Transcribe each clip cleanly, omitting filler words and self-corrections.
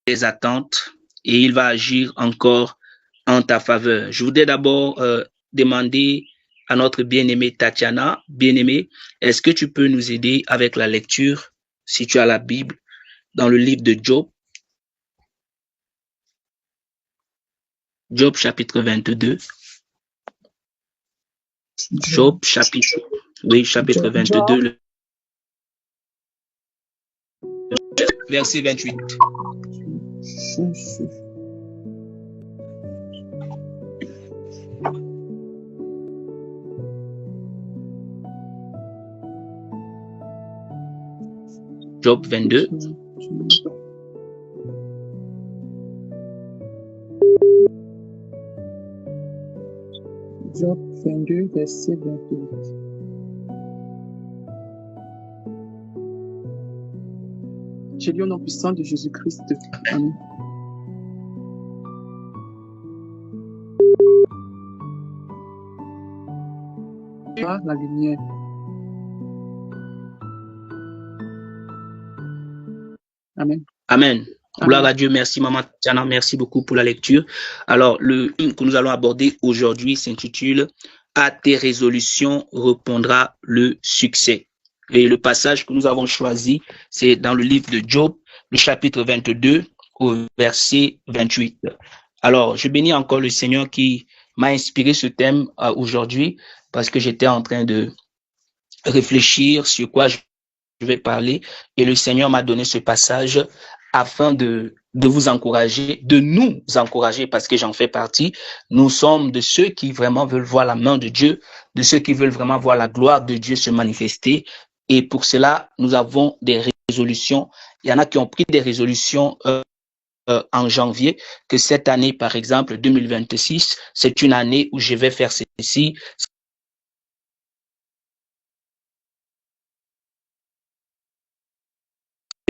tes attentes et il va agir encore en ta faveur. Je voudrais d'abord demander à notre bien-aimée Tatiana, bien-aimée, est-ce que tu peux nous aider avec la lecture, si tu as la Bible, dans le livre de Job, Job chapitre 22. Job chapitre, oui, chapitre 22, verset 28. Job 22. Job 22, verset 28. J'ai lu au nom puissant de Jésus-Christ. Amen. La lumière. Amen. Amen. Gloire à Dieu, merci Maman Tatiana, merci beaucoup pour la lecture. Alors, le hymne que nous allons aborder aujourd'hui s'intitule « À tes résolutions répondra le succès ». Et le passage que nous avons choisi, c'est dans le livre de Job, le chapitre 22, au verset 28. Alors, je bénis encore le Seigneur qui m'a inspiré ce thème aujourd'hui parce que j'étais en train de réfléchir sur quoi je vais parler et le Seigneur m'a donné ce passage afin de vous encourager, de nous encourager parce que j'en fais partie. Nous sommes de ceux qui vraiment veulent voir la main de Dieu, de ceux qui veulent vraiment voir la gloire de Dieu se manifester. Et pour cela, nous avons des résolutions. Il y en a qui ont pris des résolutions en janvier, que cette année, par exemple, 2026, c'est une année où je vais faire ceci,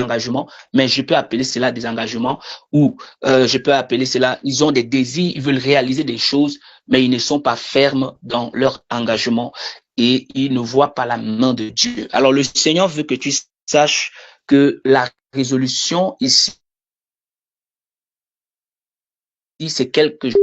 engagements, mais je peux appeler cela des engagements ou je peux appeler cela, ils ont des désirs, ils veulent réaliser des choses, mais ils ne sont pas fermes dans leur engagement et ils ne voient pas la main de Dieu. Alors le Seigneur veut que tu saches que la résolution ici, c'est quelque chose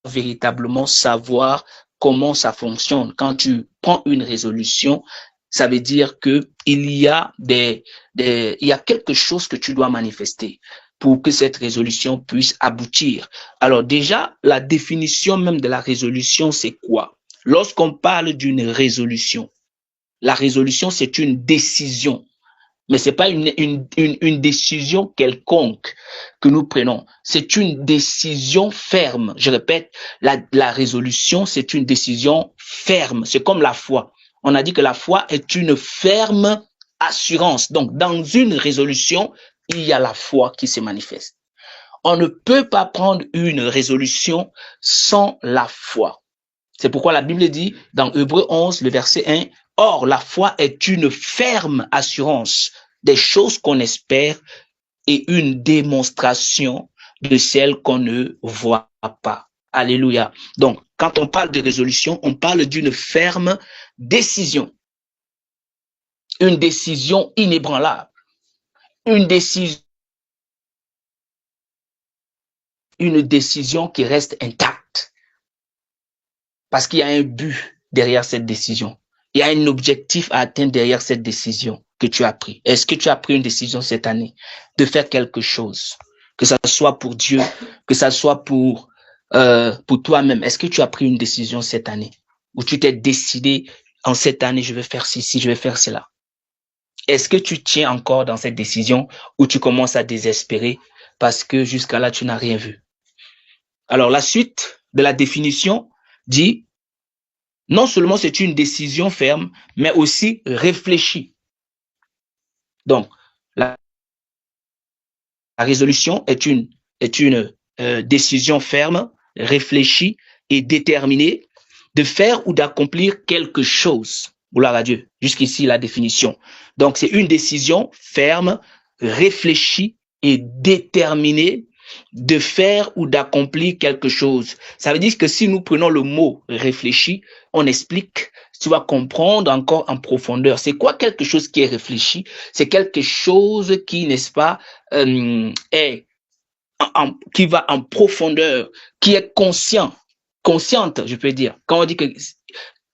véritablement savoir comment ça fonctionne. Quand tu prends une résolution, ça veut dire que il y a il y a quelque chose que tu dois manifester pour que cette résolution puisse aboutir. Alors déjà, la définition même de la résolution, c'est quoi? Lorsqu'on parle d'une résolution, la résolution, c'est une décision. Mais c'est pas une décision quelconque que nous prenons. C'est une décision ferme. Je répète, la résolution, c'est une décision ferme. C'est comme la foi. On a dit que la foi est une ferme assurance. Donc, dans une résolution, il y a la foi qui se manifeste. On ne peut pas prendre une résolution sans la foi. C'est pourquoi la Bible dit dans Hébreux 11, le verset 1, « Or, la foi est une ferme assurance des choses qu'on espère et une démonstration de celles qu'on ne voit pas. » Alléluia. Donc, quand on parle de résolution, on parle d'une ferme décision. Une décision inébranlable. Une décision qui reste intacte. Parce qu'il y a un but derrière cette décision. Il y a un objectif à atteindre derrière cette décision que tu as pris. Est-ce que tu as pris une décision cette année de faire quelque chose? Que ça soit pour Dieu, que ça soit pour toi-même. Est-ce que tu as pris une décision cette année? Ou tu t'es décidé, en cette année, je vais faire ceci, je vais faire cela? Est-ce que tu tiens encore dans cette décision ou tu commences à désespérer parce que jusqu'à là, tu n'as rien vu? Alors, la suite de la définition dit, non seulement c'est une décision ferme, mais aussi réfléchie. Donc, la résolution est une décision ferme, réfléchie et déterminée de faire ou d'accomplir quelque chose. Gloire à Dieu. Jusqu'ici, la définition. Donc, c'est une décision ferme, réfléchie et déterminée de faire ou d'accomplir quelque chose. Ça veut dire que si nous prenons le mot réfléchi, on explique, tu vas comprendre encore en profondeur. C'est quoi quelque chose qui est réfléchi? C'est quelque chose qui, n'est-ce pas, qui va en profondeur, qui est consciente, je peux dire. Quand on dit que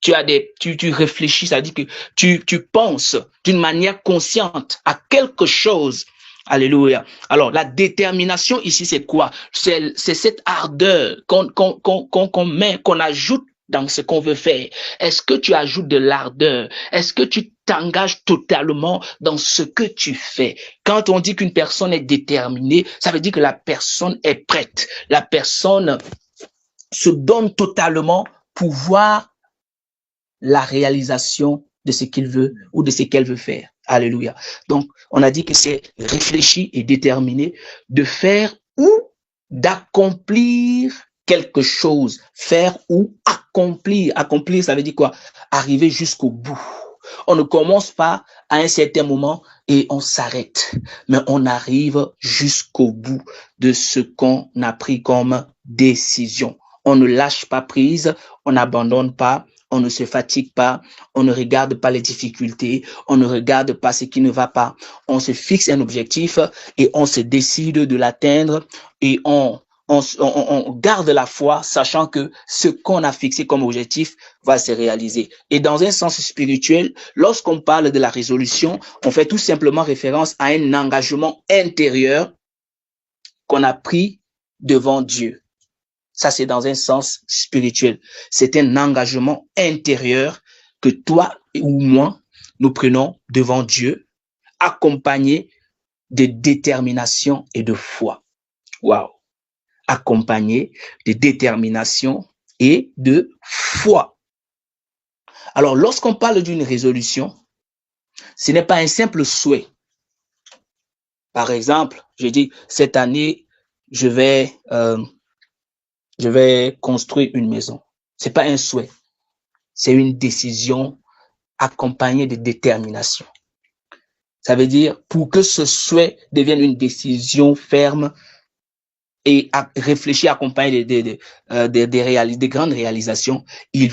tu réfléchis, ça dit que tu penses d'une manière consciente à quelque chose. Alléluia. Alors, la détermination ici, c'est quoi? C'est cette ardeur qu'on met, qu'on ajoute dans ce qu'on veut faire. Est-ce que tu ajoutes de l'ardeur? Est-ce que tu t'engages totalement dans ce que tu fais? Quand on dit qu'une personne est déterminée, ça veut dire que la personne est prête. La personne se donne totalement pour voir la réalisation de ce qu'il veut ou de ce qu'elle veut faire. Alléluia. Donc, on a dit que c'est réfléchi et déterminé de faire ou d'accomplir quelque chose. Faire ou accomplir. Accomplir, ça veut dire quoi? Arriver jusqu'au bout. On ne commence pas à un certain moment et on s'arrête, mais on arrive jusqu'au bout de ce qu'on a pris comme décision. On ne lâche pas prise, on n'abandonne pas, on ne se fatigue pas, on ne regarde pas les difficultés, on ne regarde pas ce qui ne va pas. On se fixe un objectif et on se décide de l'atteindre et on garde la foi, sachant que ce qu'on a fixé comme objectif va se réaliser. Et dans un sens spirituel, lorsqu'on parle de la résolution, on fait tout simplement référence à un engagement intérieur qu'on a pris devant Dieu. Ça, c'est dans un sens spirituel. C'est un engagement intérieur que toi ou moi, nous prenons devant Dieu, accompagné de détermination et de foi. Waouh! Accompagné de détermination et de foi. Alors, lorsqu'on parle d'une résolution, ce n'est pas un simple souhait. Par exemple, je dis, cette année, je vais construire une maison. C'est pas un souhait. C'est une décision accompagnée de détermination. Ça veut dire, pour que ce souhait devienne une décision ferme et réfléchie, accompagnée des grandes réalisations, il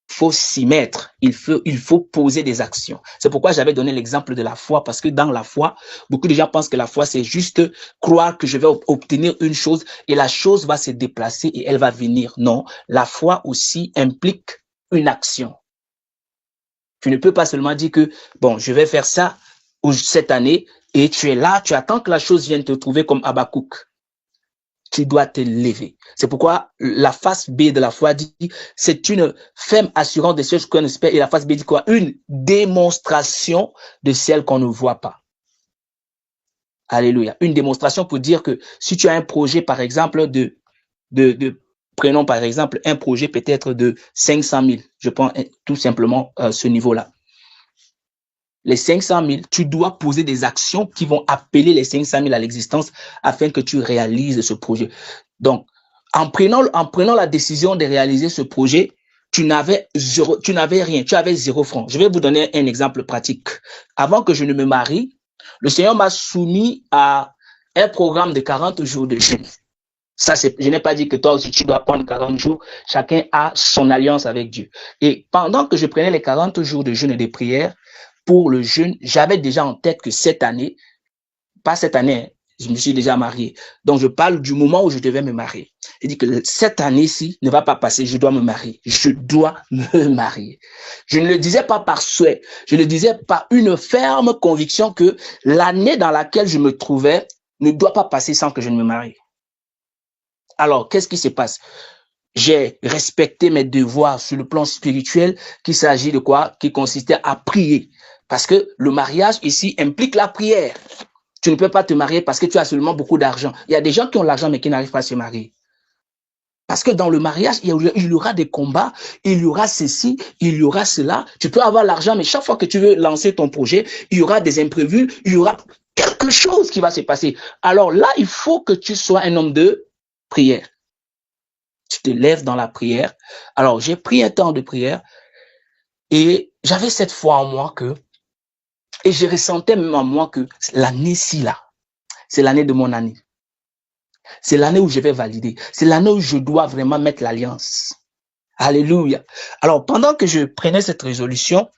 faut s'y mettre, il faut poser des actions. C'est pourquoi j'avais donné l'exemple de la foi, parce que dans la foi, beaucoup de gens pensent que la foi, c'est juste croire que je vais obtenir une chose et la chose va se déplacer et elle va venir. Non, la foi aussi implique une action. Tu ne peux pas seulement dire que, bon, je vais faire ça cette année et tu es là, tu attends que la chose vienne te trouver comme Habakkuk. Tu dois te lever. C'est pourquoi la face B de la foi dit, c'est une ferme assurance de ce qu'on espère. Et la face B dit quoi? Une démonstration de celle qu'on ne voit pas. Alléluia. Une démonstration pour dire que si tu as un projet, par exemple, prenons par exemple un projet peut-être de 500 000. Je prends tout simplement ce niveau-là. Les 500 000, tu dois poser des actions qui vont appeler les 500 000 à l'existence afin que tu réalises ce projet. Donc, en prenant la décision de réaliser ce projet, tu n'avais rien, tu avais 0 franc. Je vais vous donner un exemple pratique. Avant que je ne me marie, le Seigneur m'a soumis à un programme de 40 jours de jeûne. Ça, je n'ai pas dit que toi aussi tu dois prendre 40 jours. Chacun a son alliance avec Dieu. Et pendant que je prenais les 40 jours de jeûne et de prière, pour le jeûne, j'avais déjà en tête que cette année, pas cette année, je me suis déjà marié. Donc, je parle du moment où je devais me marier. Je dis que cette année-ci ne va pas passer, je dois me marier. Je dois me marier. Je ne le disais pas par souhait, je le disais par une ferme conviction que l'année dans laquelle je me trouvais ne doit pas passer sans que je ne me marie. Alors, qu'est-ce qui se passe? J'ai respecté mes devoirs sur le plan spirituel, qu'il s'agit de quoi? Qui consistait à prier. Parce que le mariage ici implique la prière. Tu ne peux pas te marier parce que tu as seulement beaucoup d'argent. Il y a des gens qui ont l'argent mais qui n'arrivent pas à se marier. Parce que dans le mariage, il y aura des combats, il y aura ceci, il y aura cela. Tu peux avoir l'argent, mais chaque fois que tu veux lancer ton projet, il y aura des imprévus, il y aura quelque chose qui va se passer. Alors là, il faut que tu sois un homme de prière. Tu te lèves dans la prière. Alors, j'ai pris un temps de prière et j'avais cette foi en moi et je ressentais même en moi que l'année-ci là, c'est l'année de mon année. C'est l'année où je vais valider. C'est l'année où je dois vraiment mettre l'alliance. Alléluia. Alors, pendant que je prenais cette résolution,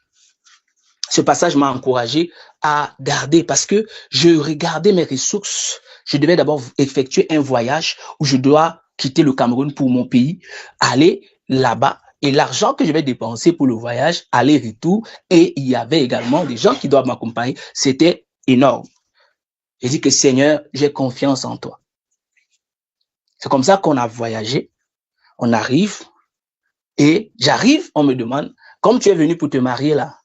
ce passage m'a encouragé à garder parce que je regardais mes ressources. Je devais d'abord effectuer un voyage où je dois quitter le Cameroun pour mon pays, aller là-bas et l'argent que je vais dépenser pour le voyage, aller-retour, et il y avait également des gens qui doivent m'accompagner. C'était énorme. J'ai dit que Seigneur, j'ai confiance en toi. C'est comme ça qu'on a voyagé. On arrive et j'arrive, on me demande, comme tu es venu pour te marier là,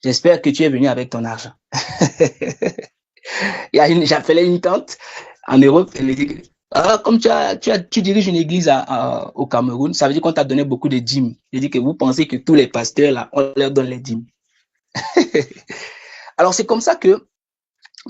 j'espère que tu es venu avec ton argent. J'appelais une tante en Europe, elle me dit, ah, comme tu diriges une église au Cameroun, ça veut dire qu'on t'a donné beaucoup de dîmes. Je dis que vous pensez que tous les pasteurs là, on leur donne les dîmes. Alors c'est comme ça que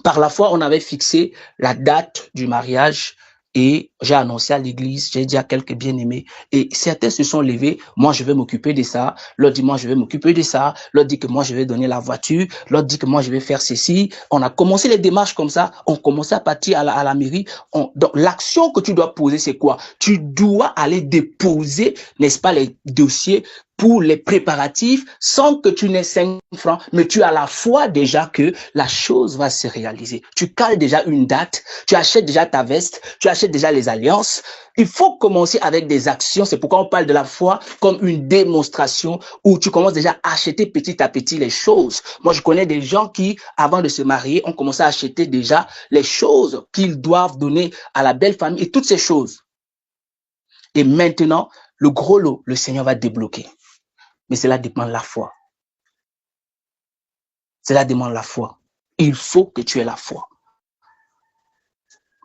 par la foi, on avait fixé la date du mariage et j'ai annoncé à l'église, j'ai dit à quelques bien-aimés et certains se sont levés, moi je vais m'occuper de ça, l'autre dit moi je vais m'occuper de ça, l'autre dit que moi je vais donner la voiture, l'autre dit que moi je vais faire ceci. On a commencé les démarches comme ça, on commençait à partir à la mairie. Donc l'action que tu dois poser c'est quoi? Tu dois aller déposer, n'est-ce pas, les dossiers pour les préparatifs sans que tu n'aies 5 francs, mais tu as la foi déjà que la chose va se réaliser. Tu cales déjà une date, tu achètes déjà ta veste, tu achètes déjà les alliances. Il faut commencer avec des actions. C'est pourquoi on parle de la foi comme une démonstration où tu commences déjà à acheter petit à petit les choses. Moi, je connais des gens qui, avant de se marier, ont commencé à acheter déjà les choses qu'ils doivent donner à la belle famille et toutes ces choses. Et maintenant, le gros lot, le Seigneur va débloquer. Mais cela dépend de la foi. Cela demande la foi. Il faut que tu aies la foi.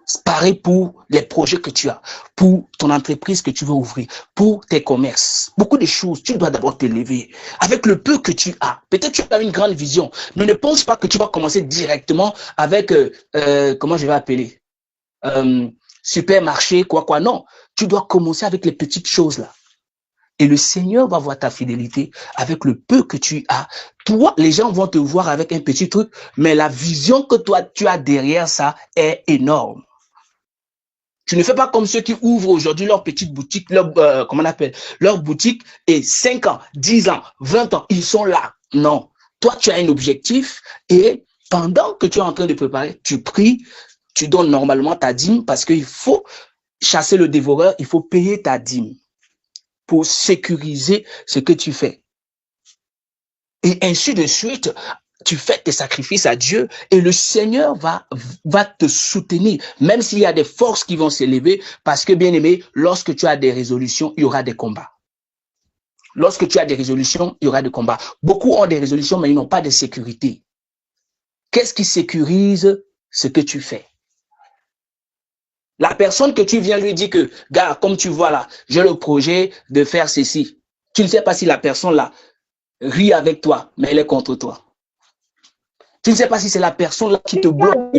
C'est pareil pour les projets que tu as, pour ton entreprise que tu veux ouvrir, pour tes commerces. Beaucoup de choses, tu dois d'abord t'élever. Avec le peu que tu as, peut-être tu as une grande vision, mais ne pense pas que tu vas commencer directement avec, comment je vais appeler, supermarché, quoi. Non, tu dois commencer avec les petites choses là. Et le Seigneur va voir ta fidélité avec le peu que tu as. Toi, les gens vont te voir avec un petit truc, mais la vision que toi, tu as derrière ça est énorme. Tu ne fais pas comme ceux qui ouvrent aujourd'hui leur petite boutique, comment on appelle, leur boutique, et 5 ans, 10 ans, 20 ans, ils sont là. Non. Toi, tu as un objectif et pendant que tu es en train de préparer, tu pries, tu donnes normalement ta dîme parce qu'il faut chasser le dévoreur, il faut payer ta dîme pour sécuriser ce que tu fais. Et ainsi de suite, tu fais tes sacrifices à Dieu et le Seigneur va te soutenir, même s'il y a des forces qui vont s'élever, parce que, bien aimé, lorsque tu as des résolutions, il y aura des combats. Lorsque tu as des résolutions, il y aura des combats. Beaucoup ont des résolutions, mais ils n'ont pas de sécurité. Qu'est-ce qui sécurise ce que tu fais? La personne que tu viens lui dire que, gars, comme tu vois là, j'ai le projet de faire ceci. Tu ne sais pas si la personne là rit avec toi, mais elle est contre toi. Tu ne sais pas si c'est la personne là qui te bloque.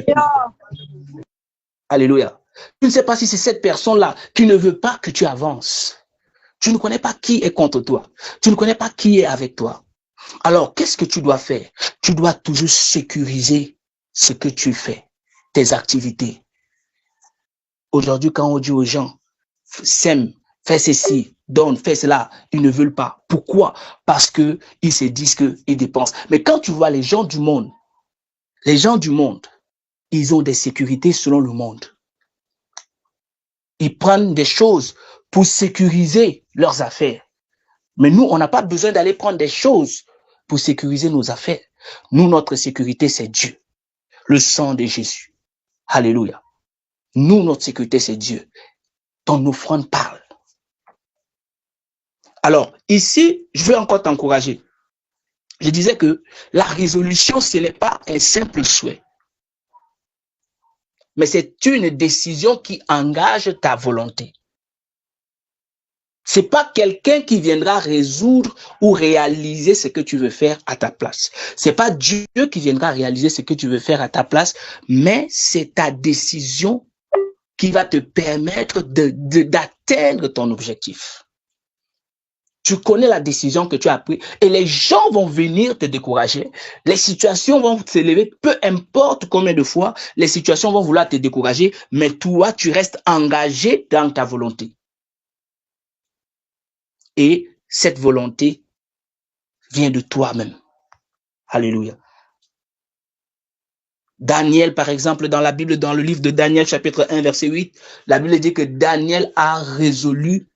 Alléluia. Tu ne sais pas si c'est cette personne-là qui ne veut pas que tu avances. Tu ne connais pas qui est contre toi. Tu ne connais pas qui est avec toi. Alors, qu'est-ce que tu dois faire? Tu dois toujours sécuriser ce que tu fais, tes activités. Aujourd'hui, quand on dit aux gens, sème, fais ceci, donne, fais cela, ils ne veulent pas. Pourquoi? Parce qu'ils se disent qu'ils dépensent. Mais quand tu vois les gens du monde, ils ont des sécurités selon le monde. Ils prennent des choses pour sécuriser leurs affaires. Mais nous, on n'a pas besoin d'aller prendre des choses pour sécuriser nos affaires. Nous, notre sécurité, c'est Dieu. Le sang de Jésus. Alléluia. Nous, notre sécurité, c'est Dieu. Ton offrande parle. Alors, ici, je veux encore t'encourager. Je disais que la résolution, ce n'est pas un simple souhait. Mais c'est une décision qui engage ta volonté. C'est pas quelqu'un qui viendra résoudre ou réaliser ce que tu veux faire à ta place. C'est pas Dieu qui viendra réaliser ce que tu veux faire à ta place, mais c'est ta décision qui va te permettre d'atteindre ton objectif. Tu connais la décision que tu as prise et les gens vont venir te décourager. Les situations vont s'élever, peu importe combien de fois, les situations vont vouloir te décourager, mais toi, tu restes engagé dans ta volonté. et cette volonté vient de toi-même. Alléluia. Daniel, par exemple, dans la Bible, dans le livre de Daniel, chapitre 1, verset 8, la Bible dit que Daniel a résolu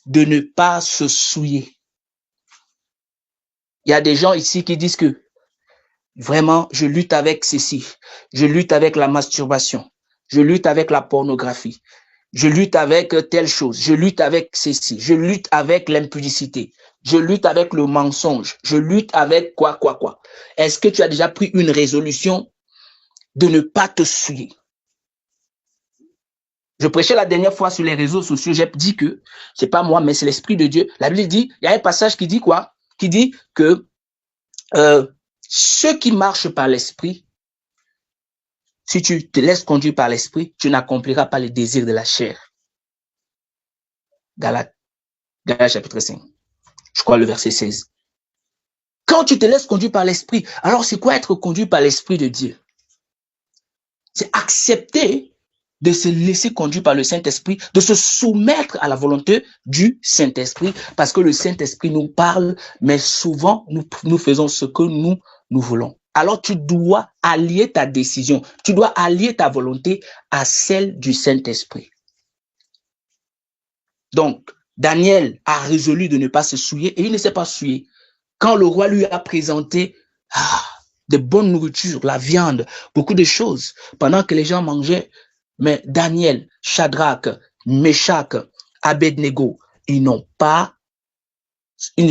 de ne pas se souiller. Il y a des gens ici qui disent que vraiment, je lutte avec ceci, je lutte avec la masturbation, je lutte avec la pornographie, je lutte avec telle chose, je lutte avec ceci, je lutte avec l'impudicité, je lutte avec le mensonge, je lutte avec quoi. Est-ce que tu as déjà pris une résolution de ne pas te souiller? Je prêchais la dernière fois sur les réseaux sociaux, j'ai dit que c'est pas moi, mais c'est l'Esprit de Dieu. La Bible dit, il y a un passage qui dit quoi? Qui dit que ceux qui marchent par l'Esprit, si tu te laisses conduire par l'Esprit, tu n'accompliras pas les désirs de la chair. Galates chapitre 5, je crois le verset 16. Quand tu te laisses conduire par l'Esprit, alors c'est quoi être conduit par l'Esprit de Dieu? C'est accepter de se laisser conduire par le Saint-Esprit, de se soumettre à la volonté du Saint-Esprit, parce que le Saint-Esprit nous parle, mais souvent nous faisons ce que nous voulons. Alors tu dois allier ta décision, tu dois allier ta volonté à celle du Saint-Esprit. Donc, Daniel a résolu de ne pas se souiller et il ne s'est pas souillé. Quand le roi lui a présenté de bonnes nourritures, la viande, beaucoup de choses, pendant que les gens mangeaient, mais Daniel, Shadrach, Meshach, Abednego, ils ne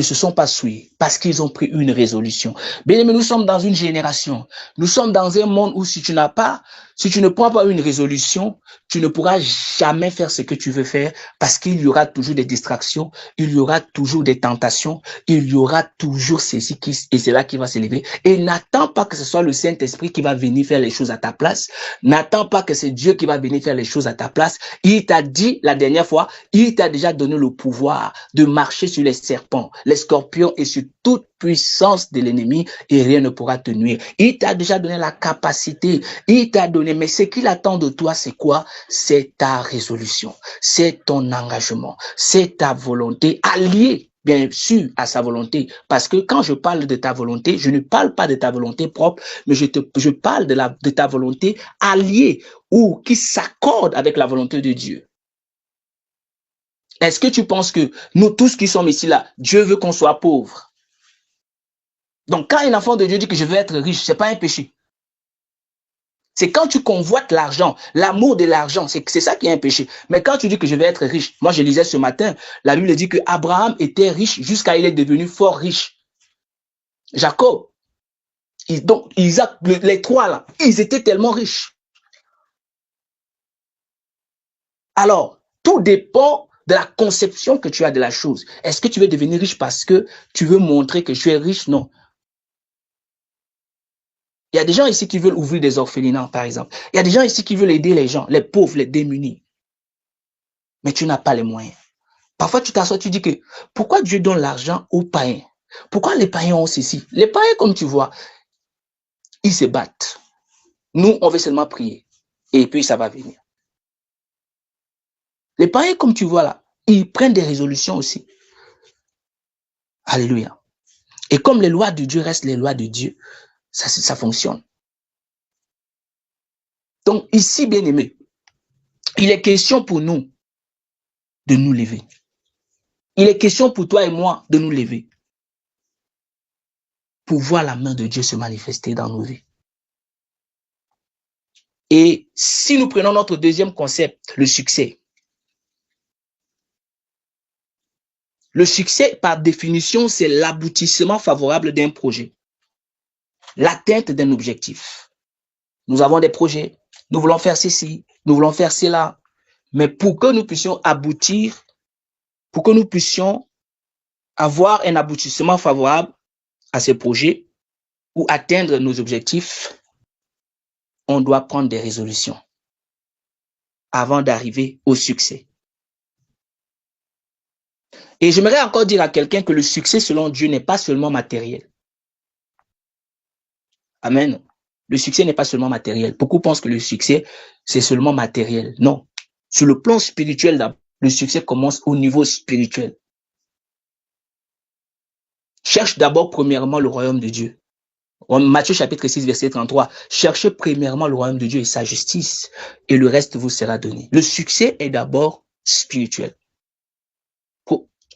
se sont pas souillés parce qu'ils ont pris une résolution. Bien aimé, nous sommes dans une génération, nous sommes dans un monde où si tu ne prends pas une résolution, tu ne pourras jamais faire ce que tu veux faire parce qu'il y aura toujours des distractions, il y aura toujours des tentations, il y aura toujours ceci et cela qui va s'élever. Et n'attends pas que ce soit le Saint-Esprit qui va venir faire les choses à ta place. N'attends pas que c'est Dieu qui va venir faire les choses à ta place. Il t'a dit la dernière fois, il t'a déjà donné le pouvoir de marcher sur les serpents, les scorpions et sur toute puissance de l'ennemi et rien ne pourra te nuire. Il t'a déjà donné la capacité, il t'a donné, mais ce qu'il attend de toi, c'est quoi? C'est ta résolution, c'est ton engagement, c'est ta volonté alliée, bien sûr, à sa volonté. Parce que quand je parle de ta volonté, je ne parle pas de ta volonté propre, mais je parle de ta volonté alliée ou qui s'accorde avec la volonté de Dieu. Est-ce que tu penses que nous tous qui sommes ici là, Dieu veut qu'on soit pauvres? Donc quand un enfant de Dieu dit que je veux être riche, c'est pas un péché. C'est quand tu convoites l'argent, l'amour de l'argent, c'est ça qui est un péché. Mais quand tu dis que je vais être riche, moi je lisais ce matin, la Bible dit que Abraham était riche jusqu'à il est devenu fort riche. Jacob, donc Isaac, les trois là, ils étaient tellement riches. Alors, tout dépend de la conception que tu as de la chose. Est-ce que tu veux devenir riche parce que tu veux montrer que tu es riche? Non. Il y a des gens ici qui veulent ouvrir des orphelinats, par exemple. Il y a des gens ici qui veulent aider les gens, les pauvres, les démunis. Mais tu n'as pas les moyens. Parfois, tu t'assois, tu dis que pourquoi Dieu donne l'argent aux païens? Pourquoi les païens ont ceci? Les païens, comme tu vois, ils se battent. Nous, on veut seulement prier. Et puis, ça va venir. Les païens, comme tu vois là, ils prennent des résolutions aussi. Alléluia. Et comme les lois de Dieu restent les lois de Dieu, ça fonctionne. Donc, ici, bien aimé, il est question pour nous de nous lever. Il est question pour toi et moi de nous lever pour voir la main de Dieu se manifester dans nos vies. Et si nous prenons notre deuxième concept, le succès. Le succès, par définition, c'est l'aboutissement favorable d'un projet, l'atteinte d'un objectif. Nous avons des projets, nous voulons faire ceci, nous voulons faire cela, mais pour que nous puissions aboutir, pour que nous puissions avoir un aboutissement favorable à ces projets ou atteindre nos objectifs, on doit prendre des résolutions avant d'arriver au succès. Et j'aimerais encore dire à quelqu'un que le succès selon Dieu n'est pas seulement matériel. Amen. Le succès n'est pas seulement matériel. Beaucoup pensent que le succès, c'est seulement matériel. Non. Sur le plan spirituel, le succès commence au niveau spirituel. Cherche d'abord premièrement le royaume de Dieu. Matthieu chapitre 6, verset 33. Cherchez premièrement le royaume de Dieu et sa justice, et le reste vous sera donné. Le succès est d'abord spirituel.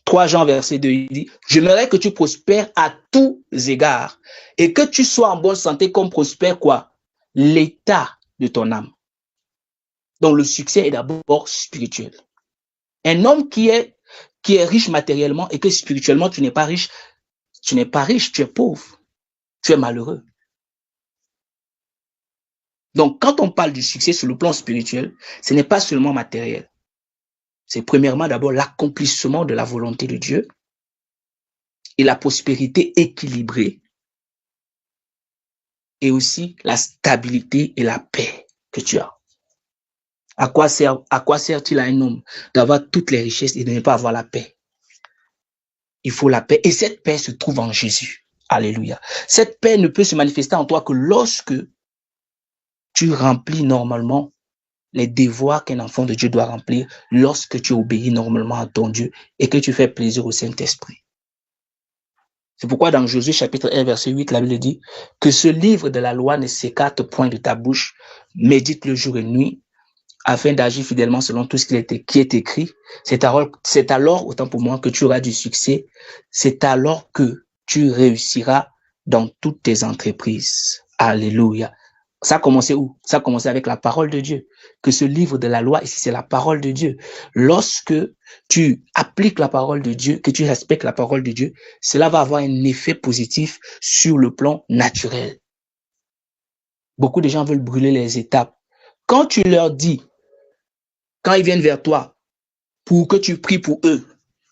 3 Jean verset 2, il dit, j'aimerais que tu prospères à tous égards et que tu sois en bonne santé comme prospère quoi? L'état de ton âme. Donc le succès est d'abord spirituel. Un homme qui est riche matériellement et que spirituellement tu n'es pas riche, tu es pauvre, tu es malheureux. Donc quand on parle du succès sur le plan spirituel, ce n'est pas seulement matériel. C'est premièrement d'abord l'accomplissement de la volonté de Dieu et la prospérité équilibrée et aussi la stabilité et la paix que tu as. À quoi sert-il à un homme d'avoir toutes les richesses et de ne pas avoir la paix? Il faut la paix et cette paix se trouve en Jésus. Alléluia. Cette paix ne peut se manifester en toi que lorsque tu remplis normalement les devoirs qu'un enfant de Dieu doit remplir, lorsque tu obéis normalement à ton Dieu et que tu fais plaisir au Saint-Esprit. C'est pourquoi dans Josué chapitre 1 verset 8, la Bible dit que ce livre de la loi ne s'écarte point de ta bouche, médite-le jour et nuit, afin d'agir fidèlement selon tout ce qui est écrit. C'est alors, autant pour moi, que tu auras du succès. C'est alors que tu réussiras dans toutes tes entreprises. Alléluia. Ça a commencé où? Ça a commencé avec la parole de Dieu. Que ce livre de la loi, ici, c'est la parole de Dieu. Lorsque tu appliques la parole de Dieu, que tu respectes la parole de Dieu, cela va avoir un effet positif sur le plan naturel. Beaucoup de gens veulent brûler les étapes. Quand tu leur dis, quand ils viennent vers toi, pour que tu pries pour eux,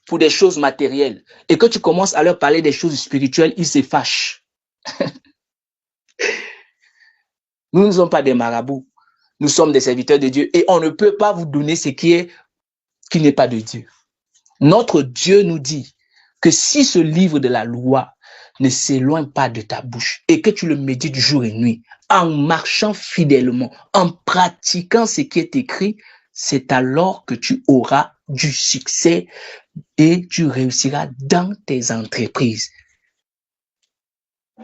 pour des choses matérielles, et que tu commences à leur parler des choses spirituelles, ils se fâchent. Nous ne sommes pas des marabouts. Nous sommes des serviteurs de Dieu et on ne peut pas vous donner ce qui n'est pas de Dieu. Notre Dieu nous dit que si ce livre de la loi ne s'éloigne pas de ta bouche et que tu le médites jour et nuit, en marchant fidèlement, en pratiquant ce qui est écrit, c'est alors que tu auras du succès et tu réussiras dans tes entreprises.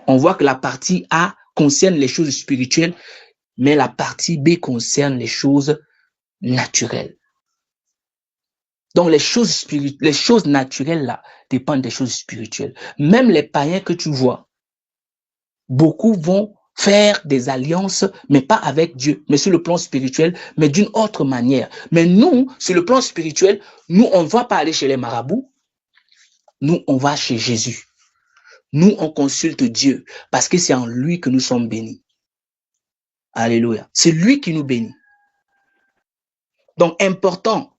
On voit que la partie A concerne les choses spirituelles, mais la partie B concerne les choses naturelles. Donc les choses naturelles là dépendent des choses spirituelles. Même les païens que tu vois, beaucoup vont faire des alliances, mais pas avec Dieu, mais sur le plan spirituel, mais d'une autre manière. Mais nous, sur le plan spirituel, nous, on ne va pas aller chez les marabouts, nous, on va chez Jésus. Nous, on consulte Dieu, parce que c'est en lui que nous sommes bénis. Alléluia. C'est lui qui nous bénit. Donc, important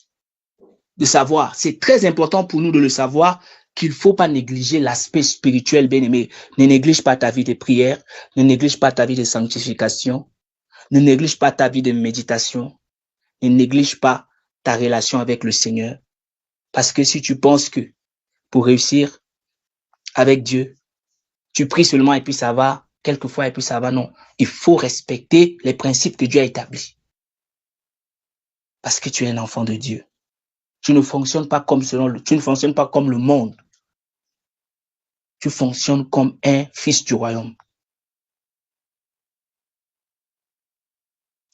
de savoir, c'est très important pour nous de le savoir, qu'il ne faut pas négliger l'aspect spirituel, bien-aimé. Ne néglige pas ta vie de prière, ne néglige pas ta vie de sanctification, ne néglige pas ta vie de méditation, ne néglige pas ta relation avec le Seigneur. Parce que si tu penses que pour réussir avec Dieu, tu pries seulement et puis ça va, quelquefois et puis ça va, non. Il faut respecter les principes que Dieu a établis. Parce que tu es un enfant de Dieu. Tu ne fonctionnes pas comme le monde. Tu fonctionnes comme un fils du royaume.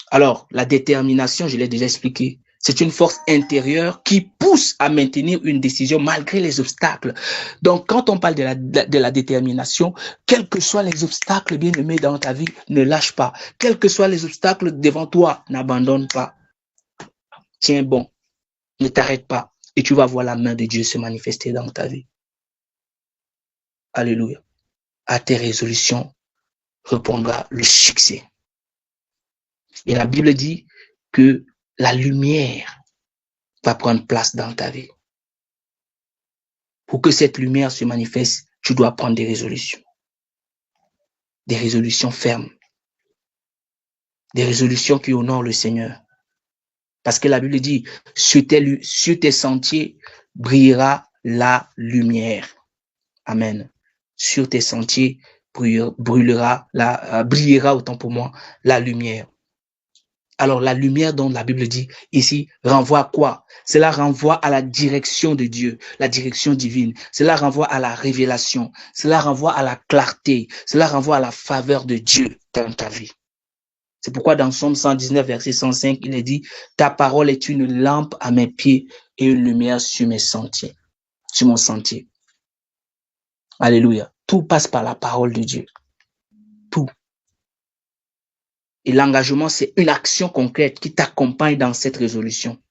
Alors, la détermination, je l'ai déjà expliqué, c'est une force intérieure qui pousse à maintenir une décision malgré les obstacles. Donc, quand on parle de la détermination, quels que soient les obstacles bien-aimés dans ta vie, ne lâche pas. Quels que soient les obstacles devant toi, n'abandonne pas. Tiens bon, ne t'arrête pas et tu vas voir la main de Dieu se manifester dans ta vie. Alléluia. À tes résolutions répondra le succès. Et la Bible dit que la lumière va prendre place dans ta vie. Pour que cette lumière se manifeste, tu dois prendre des résolutions. Des résolutions fermes. Des résolutions qui honorent le Seigneur. Parce que la Bible dit, sur tes sentiers brillera la lumière. Amen. Sur tes sentiers brillera autant pour moi la lumière. Alors, la lumière dont la Bible dit ici renvoie à quoi? Cela renvoie à la direction de Dieu, la direction divine. Cela renvoie à la révélation. Cela renvoie à la clarté. Cela renvoie à la faveur de Dieu dans ta vie. C'est pourquoi dans Somme 119, verset 105, il est dit, ta parole est une lampe à mes pieds et une lumière sur mes sentiers, sur mon sentier. Alléluia. Tout passe par la parole de Dieu. Tout. Et l'engagement, c'est une action concrète qui t'accompagne dans cette résolution.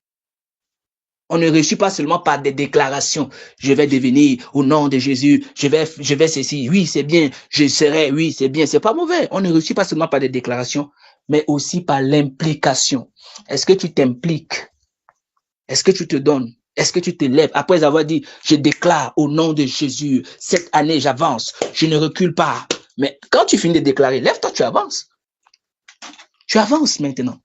On ne réussit pas seulement par des déclarations. Je vais devenir au nom de Jésus. Je vais ceci. Oui, c'est bien. Je serai. Oui, c'est bien. C'est pas mauvais. On ne réussit pas seulement par des déclarations, mais aussi par l'implication. Est-ce que tu t'impliques? Est-ce que tu te donnes? Est-ce que tu te lèves après avoir dit, je déclare au nom de Jésus, cette année j'avance, je ne recule pas. Mais quand tu finis de déclarer, lève-toi, tu avances. Tu avances maintenant.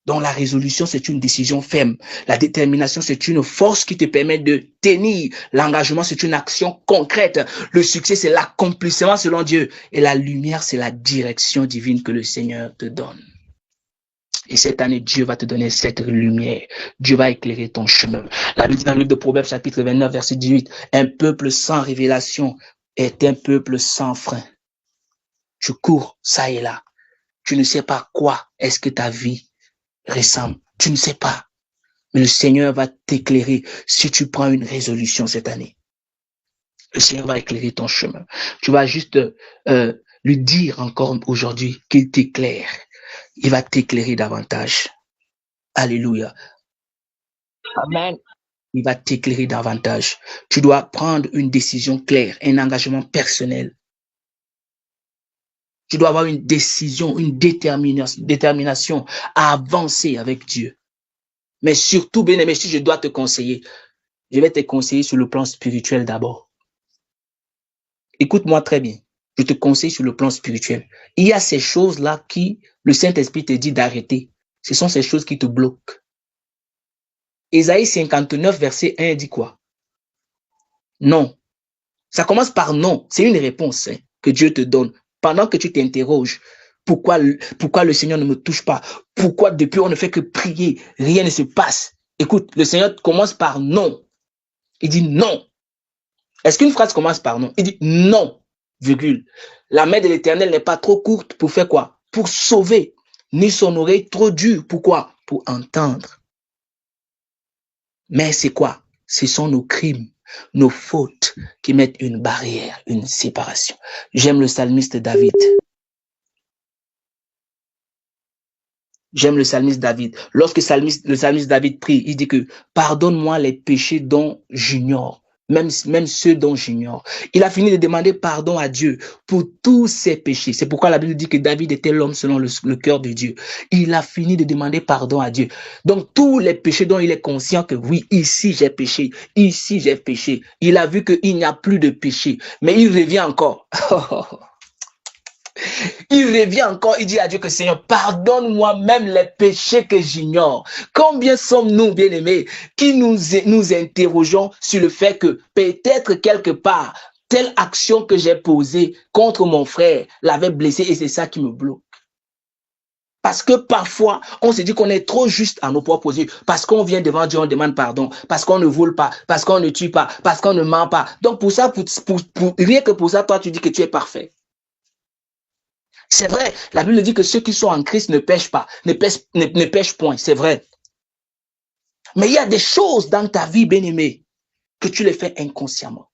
Donc la résolution, c'est une décision ferme. La détermination, c'est une force qui te permet de tenir. L'engagement, c'est une action concrète. Le succès, c'est l'accomplissement selon Dieu. Et la lumière, c'est la direction divine que le Seigneur te donne. Et cette année, Dieu va te donner cette lumière. Dieu va éclairer ton chemin. La Bible dit dans le livre de Proverbes, chapitre 29, verset 18, un peuple sans révélation est un peuple sans frein. Tu cours, ça et là. Tu ne sais pas quoi est-ce que ta vie ressemble. Tu ne sais pas. Mais le Seigneur va t'éclairer si tu prends une résolution cette année. Le Seigneur va éclairer ton chemin. Tu vas juste lui dire encore aujourd'hui qu'il t'éclaire. Il va t'éclairer davantage. Alléluia. Amen. Il va t'éclairer davantage. Tu dois prendre une décision claire, un engagement personnel. Tu dois avoir une décision, une détermination à avancer avec Dieu. Mais surtout, bien-aimé, si je dois te conseiller, je vais te conseiller sur le plan spirituel d'abord. Écoute-moi très bien. Je te conseille sur le plan spirituel. Il y a ces choses-là qui, le Saint-Esprit te dit d'arrêter. Ce sont ces choses qui te bloquent. Ésaïe 59, verset 1 dit quoi? Non. Ça commence par non. C'est une réponse que Dieu te donne. Pendant que tu t'interroges, pourquoi le Seigneur ne me touche pas? Pourquoi depuis on ne fait que prier, rien ne se passe? Écoute, le Seigneur commence par non. Il dit non. Est-ce qu'une phrase commence par non? Il dit non, virgule. La main de l'Éternel n'est pas trop courte pour faire quoi? Pour sauver. Ni son oreille trop dure. Pourquoi? Pour entendre. Mais c'est quoi? Ce sont nos crimes, nos fautes qui mettent une barrière, une séparation. J'aime le psalmiste David. J'aime le psalmiste David. Lorsque le psalmiste David prie, il dit que pardonne-moi les péchés dont j'ignore. Même ceux dont j'ignore. Il a fini de demander pardon à Dieu pour tous ses péchés. C'est pourquoi la Bible dit que David était l'homme selon le cœur de Dieu. Il a fini de demander pardon à Dieu. Donc tous les péchés dont il est conscient que oui, ici j'ai péché, ici j'ai péché. Il a vu qu'il n'y a plus de péché. Mais il revient encore. Il revient encore, il dit à Dieu que Seigneur, pardonne-moi même les péchés que j'ignore. Combien sommes-nous, bien-aimés, qui nous interrogeons sur le fait que peut-être quelque part, telle action que j'ai posée contre mon frère l'avait blessé et c'est ça qui me bloque. Parce que parfois, on se dit qu'on est trop juste à nos propres yeux. Parce qu'on vient devant Dieu, on demande pardon. Parce qu'on ne vole pas. Parce qu'on ne tue pas. Parce qu'on ne ment pas. Donc pour ça, rien que pour ça, toi, tu dis que tu es parfait. C'est vrai, la Bible dit que ceux qui sont en Christ ne pêchent pas, ne pêchent point, c'est vrai. Mais il y a des choses dans ta vie, bien-aimée, que tu les fais inconsciemment.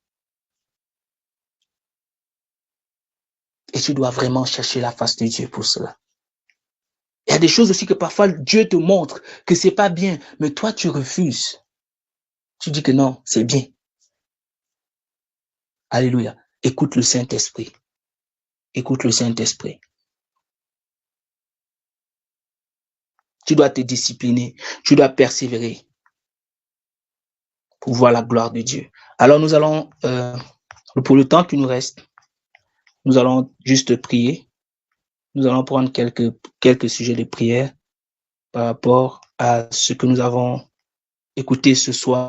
Et tu dois vraiment chercher la face de Dieu pour cela. Il y a des choses aussi que parfois Dieu te montre que c'est pas bien, mais toi tu refuses. Tu dis que non, c'est bien. Alléluia. Écoute le Saint-Esprit. Écoute le Saint-Esprit. Tu dois te discipliner. Tu dois persévérer pour voir la gloire de Dieu. Alors nous allons, pour le temps qui nous reste, nous allons juste prier. Nous allons prendre quelques sujets de prière par rapport à ce que nous avons écouté ce soir.